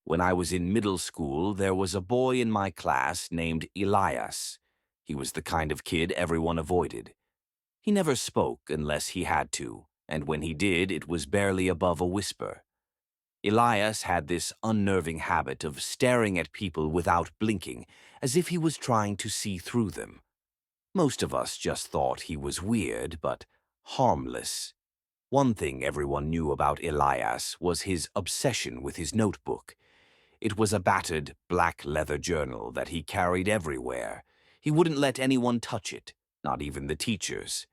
When I was in middle school, there was a boy in my class named Elias. He was the kind of kid everyone avoided. He never spoke unless he had to, and when he did, it was barely above a whisper. Elias had this unnerving habit of staring at people without blinking, as if he was trying to see through them. Most of us just thought he was weird, but harmless. One thing everyone knew about Elias was his obsession with his notebook. It was a battered, black leather journal that he carried everywhere. He wouldn't let anyone touch it, not even the teachers.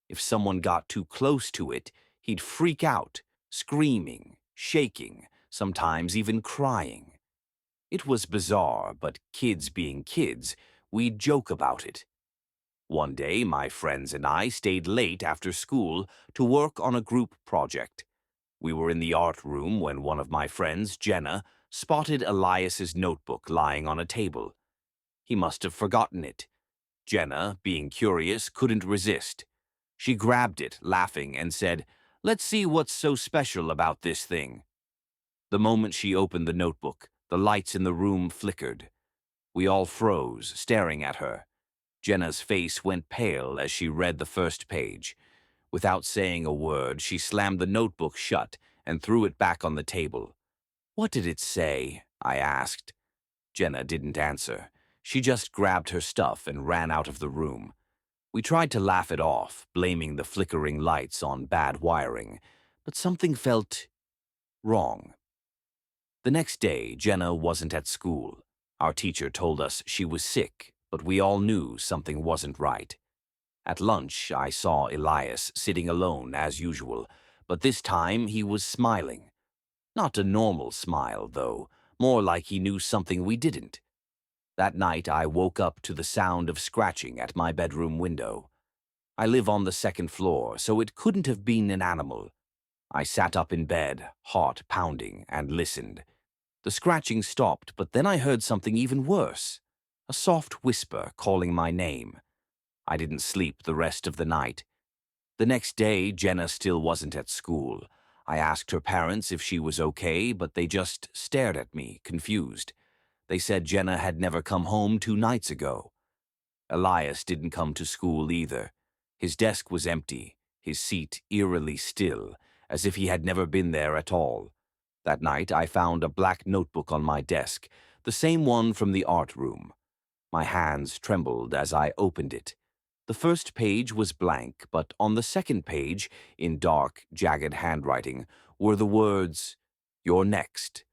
If someone got too close to it, he'd freak out, screaming, shaking, sometimes even crying. It was bizarre, but kids being kids, we'd joke about it. One day, my friends and I stayed late after school to work on a group project. We were in the art room when one of my friends, Jenna, spotted Elias's notebook lying on a table. He must have forgotten it. Jenna, being curious, couldn't resist. She grabbed it, laughing, and said, "Let's see what's so special about this thing." The moment she opened the notebook, the lights in the room flickered. We all froze, staring at her. Jenna's face went pale as she read the first page. Without saying a word, she slammed the notebook shut and threw it back on the table. "What did it say?" I asked. Jenna didn't answer. She just grabbed her stuff and ran out of the room. We tried to laugh it off, blaming the flickering lights on bad wiring, but something felt wrong. The next day, Jenna wasn't at school. Our teacher told us she was sick, but we all knew something wasn't right. At lunch, I saw Elias sitting alone as usual, but this time he was smiling. Not a normal smile, though, more like he knew something we didn't. That night, I woke up to the sound of scratching at my bedroom window. I live on the second floor, so it couldn't have been an animal. I sat up in bed, heart pounding, and listened. The scratching stopped, but then I heard something even worse. A soft whisper calling my name. I didn't sleep the rest of the night. The next day, Jenna still wasn't at school. I asked her parents if she was okay, but they just stared at me, confused. They said Jenna had never come home 2 nights ago. Elias didn't come to school either. His desk was empty, his seat eerily still, as if he had never been there at all. That night, I found a black notebook on my desk, the same one from the art room. My hands trembled as I opened it. The first page was blank, but on the second page, in dark, jagged handwriting, were the words, "You're next."